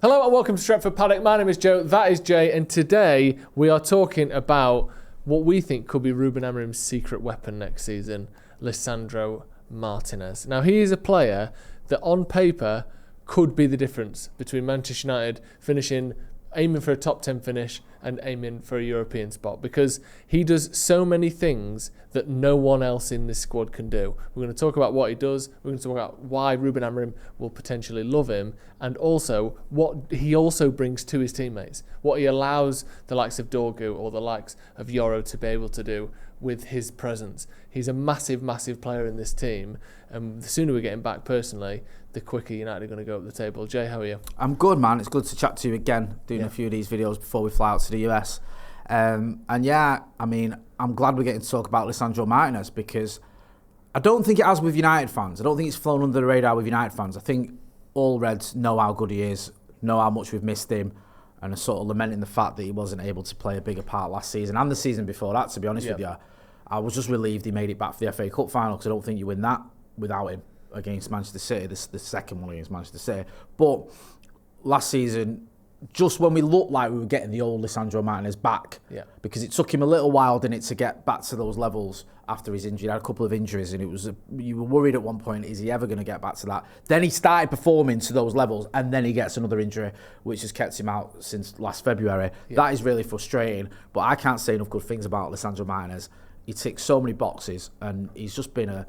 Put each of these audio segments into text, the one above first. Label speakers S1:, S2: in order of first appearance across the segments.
S1: Hello and welcome to Stretford Paddock. My name is Joe, that is Jay, and today we are talking about what we think could be Ruben Amorim's secret weapon next season, Lisandro Martinez. Now, he is a player that on paper could be the difference between Manchester United aiming for a top 10 finish and aiming for a European spot, because he does so many things that no one else in this squad can do. We're going to talk about what he does, we're going to talk about why Ruben Amorim will potentially love him, and also what he also brings to his teammates, what he allows the likes of Dorgu or the likes of Yoro to be able to do with his presence. He's a massive, massive player in this team, and the sooner we get him back personally, the quicker United are going to go up the table. Jay, how are you?
S2: I'm good, man. It's good to chat to you again, doing a few of these videos before we fly out to the US. And yeah, I mean, I'm glad we're getting to talk about Lisandro Martinez, because I don't think it has with United fans. I don't think it's flown under the radar with United fans. I think all Reds know how good he is, know how much we've missed him, and are sort of lamenting the fact that he wasn't able to play a bigger part last season and the season before that, to be honest with you. I was just relieved he made it back for the FA Cup final, because I don't think you win that without him against Manchester City, the second one against Manchester City. But last season, just when we looked like we were getting the old Lisandro Martinez back, because it took him a little while, didn't it, to get back to those levels after his injury. He had a couple of injuries, and you were worried at one point, is he ever going to get back to that? Then he started performing to those levels, and then he gets another injury, which has kept him out since last February. That is really frustrating, but I can't say enough good things about Lisandro Martinez. He ticks so many boxes, and he's just been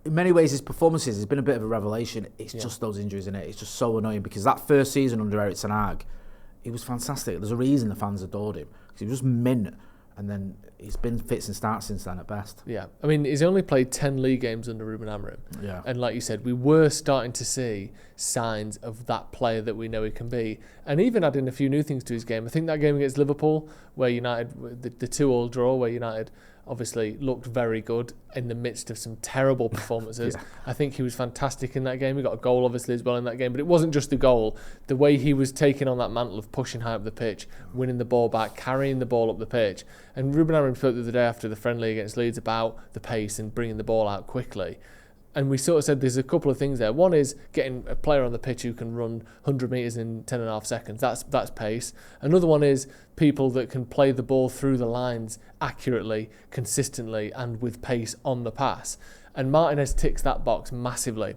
S2: in many ways, his performances has been a bit of a revelation. It's just those injuries in it. It's just so annoying, because that first season under Erik ten Hag, he was fantastic. There's a reason the fans adored him, because he was just mint. And then he's been fits and starts since then at best.
S1: Yeah, I mean, he's only played 10 league games under Ruben Amorim. Yeah. And like you said, we were starting to see signs of that player that we know he can be. And even adding a few new things to his game. I think that game against Liverpool, where United, the 2-2 draw, where United obviously looked very good in the midst of some terrible performances. I think he was fantastic in that game. He got a goal obviously as well in that game, but it wasn't just the goal. The way he was taking on that mantle of pushing high up the pitch, winning the ball back, carrying the ball up the pitch. And Ruben Amorim spoke the other day after the friendly against Leeds about the pace and bringing the ball out quickly. And we sort of said there's a couple of things there. One is getting a player on the pitch who can run 100 metres in 10.5 seconds. That's pace. Another one is people that can play the ball through the lines accurately, consistently, and with pace on the pass. And Martinez ticks that box massively.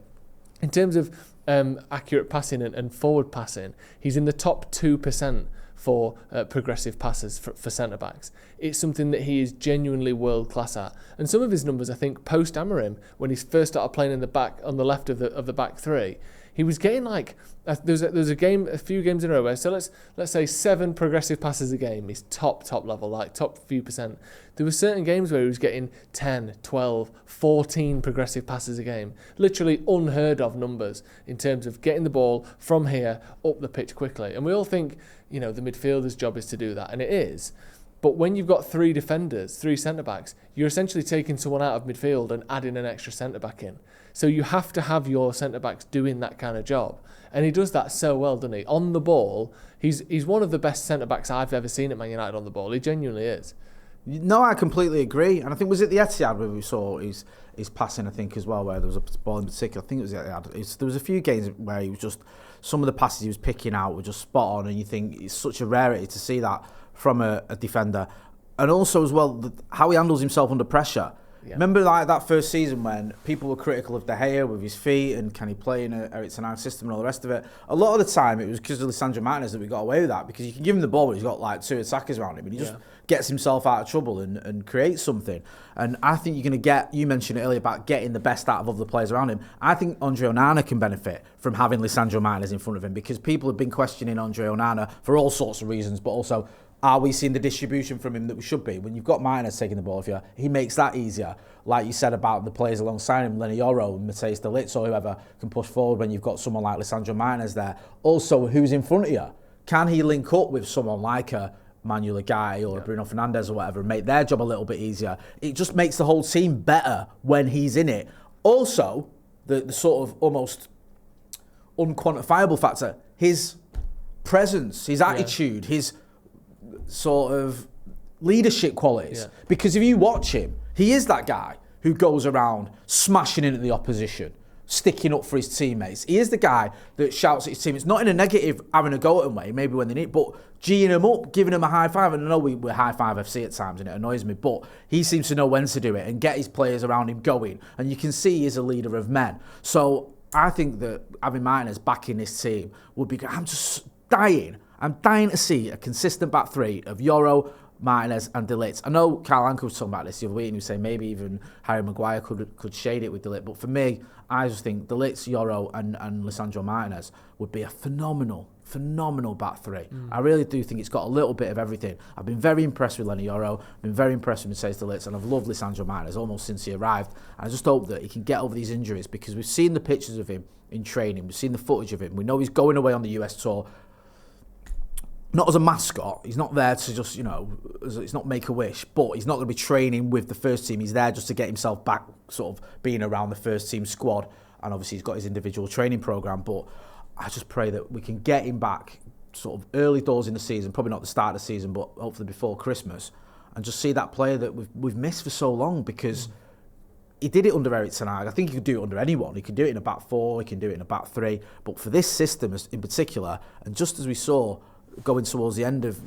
S1: In terms of accurate passing and forward passing, he's in the top 2% for progressive passes for centre-backs. It's something that he is genuinely world-class at. And some of his numbers, I think, post-Amorim, when he first started playing in the back, on the left of the back three, he was getting like, there's a few games in a row where, so let's say 7 progressive passes a game. He's top level, like top few percent. There were certain games where he was getting 10, 12, 14 progressive passes a game. Literally unheard of numbers in terms of getting the ball from here up the pitch quickly. And we all think, the midfielder's job is to do that, and it is. But when you've got 3 defenders, 3 centre-backs, you're essentially taking someone out of midfield and adding an extra centre-back in. So you have to have your centre-backs doing that kind of job. And he does that so well, doesn't he? On the ball, he's one of the best centre-backs I've ever seen at Man United on the ball. He genuinely is.
S2: No, I completely agree. And I think, was it the Etihad where we saw his passing, I think, as well, where there was a ball in particular. I think it was the Etihad. There was a few games where he was just, some of the passes he was picking out were just spot on, and you think it's such a rarity to see that from a defender. And also as well, how he handles himself under pressure. Yeah. Remember like that first season when people were critical of De Gea with his feet and can he play in a Erik ten Hag system and all the rest of it? A lot of the time it was because of Lisandro Martinez that we got away with that, because you can give him the ball but he's got like 2 attackers around him and he just gets himself out of trouble and creates something. And I think you're going to get, you mentioned earlier about getting the best out of other players around him. I think Andre Onana can benefit from having Lisandro Martinez in front of him, because people have been questioning Andre Onana for all sorts of reasons, but also, are we seeing the distribution from him that we should be? When you've got Martinez taking the ball off you, he makes that easier. Like you said about the players alongside him, Lenny Yoro, Matthijs de Ligt, or whoever can push forward when you've got someone like Lisandro Martinez there. Also, who's in front of you? Can he link up with someone like a Manuel Guy or Bruno Fernandes or whatever and make their job a little bit easier? It just makes the whole team better when he's in it. Also, the sort of almost unquantifiable factor, his presence, his attitude, his sort of leadership qualities. Because if you watch him, he is that guy who goes around smashing into the opposition, sticking up for his teammates. He is the guy that shouts at his teammates, not in a negative, having a go at them way, maybe when they need, but G'ing them up, giving them a high five. And I know we're high five FC at times and it annoys me, but he seems to know when to do it and get his players around him going. And you can see he's a leader of men. So I think that having Martinez back in this team would be good. I'm dying to see a consistent back three of Yoro, Martinez and De Ligt. I know Carl Anker was talking about this the other week and he was saying maybe even Harry Maguire could shade it with De Ligt. But for me, I just think De Ligt, Yoro and Lisandro Martinez would be a phenomenal back three. I really do think it's got a little bit of everything. I've been very impressed with Lenny Yoro, I've been very impressed with Mercedes De Ligt, and I've loved Lisandro Martinez almost since he arrived. And I just hope that he can get over these injuries, because we've seen the pictures of him in training, we've seen the footage of him, we know he's going away on the US tour. Not as a mascot, he's not there to just, it's not Make-A-Wish, but he's not going to be training with the first team. He's there just to get himself back, sort of being around the first team squad. And obviously he's got his individual training programme, but I just pray that we can get him back sort of early doors in the season, probably not the start of the season, but hopefully before Christmas, and just see that player that we've missed for so long, because he did it under Erik ten Hag. I think he could do it under anyone. He could do it in a back four, he can do it in a back three, but for this system in particular, and just as we saw going towards the end of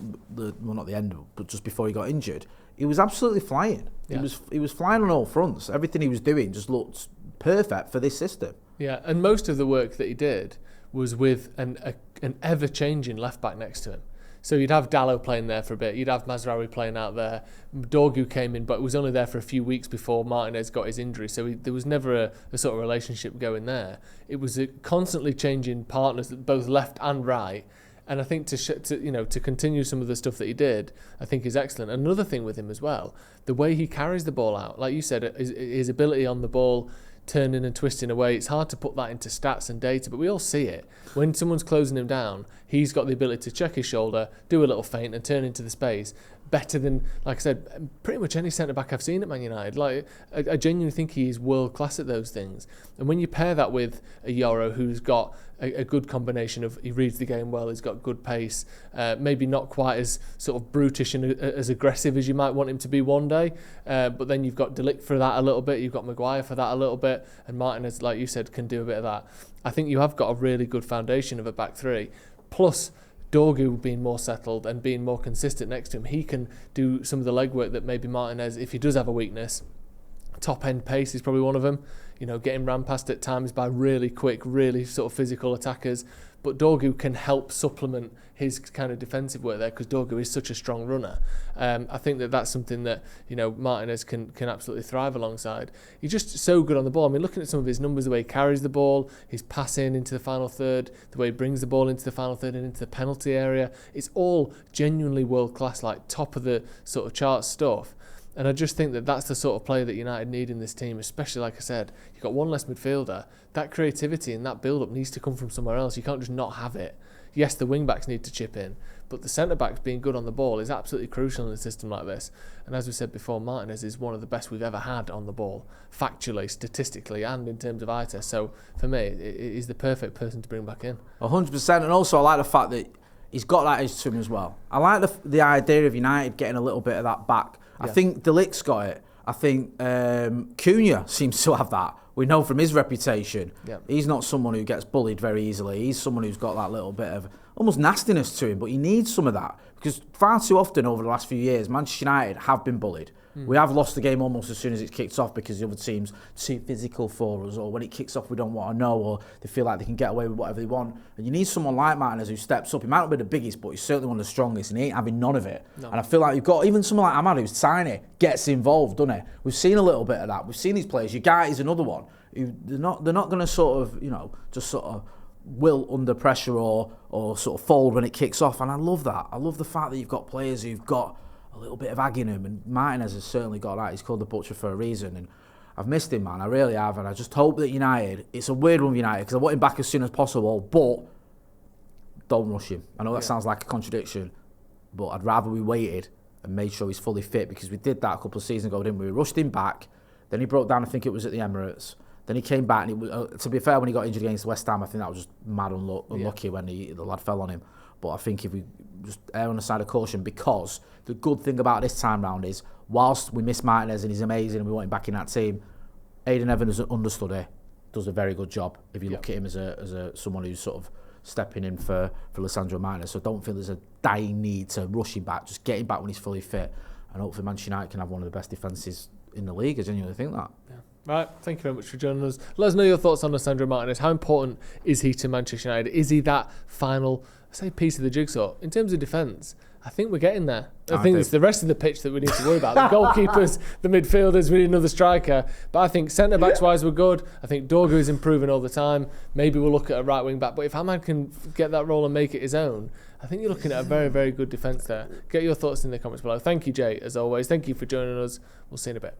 S2: not the end, but just before he got injured, he was absolutely flying. Yeah. He was flying on all fronts. Everything he was doing just looked perfect for this system.
S1: Yeah, and most of the work that he did was with an ever-changing left-back next to him. So you'd have Dalot playing there for a bit, you'd have Mazraoui playing out there, Dorgu came in, but was only there for a few weeks before Martinez got his injury, so there was never a sort of relationship going there. It was a constantly changing partners, both left and right. And I think to continue some of the stuff that he did, I think is excellent. Another thing with him as well, the way he carries the ball out, like you said, his ability on the ball, turning and twisting away. It's hard to put that into stats and data, but we all see it. When someone's closing him down, he's got the ability to check his shoulder, do a little feint and turn into the space better than, like I said, pretty much any centre-back I've seen at Man United. Like, I genuinely think he is world-class at those things. And when you pair that with a Yoro who's got a good combination of, he reads the game well, he's got good pace, maybe not quite as sort of brutish and as aggressive as you might want him to be one day, but then you've got De Ligt for that a little bit, you've got Maguire for that a little bit, and Martinez, like you said, can do a bit of that. I think you have got a really good foundation of a back three, plus Dorgu being more settled and being more consistent next to him. He can do some of the legwork that maybe Martinez, if he does have a weakness, top end pace is probably one of them. Getting ran past at times by really quick, really sort of physical attackers. But Dorgu can help supplement his kind of defensive work there, because Dorgu is such a strong runner. I think that's something that Martinez can absolutely thrive alongside. He's just so good on the ball. I mean, looking at some of his numbers, the way he carries the ball, his passing into the final third, the way he brings the ball into the final third and into the penalty area, it's all genuinely world class, like top of the sort of chart stuff. And I just think that's the sort of player that United need in this team, especially, like I said, you've got one less midfielder. That creativity and that build-up needs to come from somewhere else. You can't just not have it. Yes, the wing-backs need to chip in, but the centre-backs being good on the ball is absolutely crucial in a system like this. And as we said before, Martinez is one of the best we've ever had on the ball, factually, statistically, and in terms of eye test. So, for me, he's the perfect person to bring back in.
S2: 100%, and also I like the fact that he's got that edge to him as well. I like the idea of United getting a little bit of that back. I think De Ligt's got it. I think Cunha seems to have that. We know from his reputation, he's not someone who gets bullied very easily. He's someone who's got that little bit of almost nastiness to him, but he needs some of that, because far too often over the last few years, Manchester United have been bullied. We have lost the game almost as soon as it kicks off, because the other team's too physical for us, or when it kicks off we don't want to know, or they feel like they can get away with whatever they want. And you need someone like Martinez who steps up. He might not be the biggest, but he's certainly one of the strongest, and he ain't having none of it. No. And I feel like you've got even someone like Amad who's tiny, gets involved, doesn't he? We've seen a little bit of that. We've seen these players. Ugarte is another one. They're not going to sort of, just sort of wilt under pressure or sort of fold when it kicks off. And I love that. I love the fact that you've got players who've got a little bit of ag in him, and Martinez has certainly got that. He's called the Butcher for a reason, and I've missed him, man. I really have, and I just hope that United, it's a weird one with United, because I want him back as soon as possible, but don't rush him. I know that sounds like a contradiction, but I'd rather we waited and made sure he's fully fit, because we did that a couple of seasons ago, didn't we? We rushed him back, then he broke down, I think it was at the Emirates, then he came back, and he was, to be fair, when he got injured against West Ham, I think that was just mad unlucky when the lad fell on him. But I think if we just err on the side of caution, because the good thing about this time round is, whilst we miss Martinez and he's amazing and we want him back in that team, Aiden Evans has understood it. does a very good job if you look at him as a someone who's sort of stepping in for Lisandro Martinez. So I don't feel there's a dying need to rush him back. Just get him back when he's fully fit, and hopefully Manchester United can have one of the best defences in the league. I genuinely think that.
S1: Yeah. Right, thank you very much for joining us. Let us know your thoughts on Lisandro Martinez. How important is he to Manchester United? Is he that final, piece of the jigsaw? In terms of defence, I think we're getting there. I think it's the rest of the pitch that we need to worry about. The goalkeepers, the midfielders, we need another striker. But I think centre-backs wise we're good. I think Dorgu is improving all the time. Maybe we'll look at a right wing back. But if Ahmad can get that role and make it his own, I think you're looking at a very, very good defence there. Get your thoughts in the comments below. Thank you, Jay, as always. Thank you for joining us. We'll see you in a bit.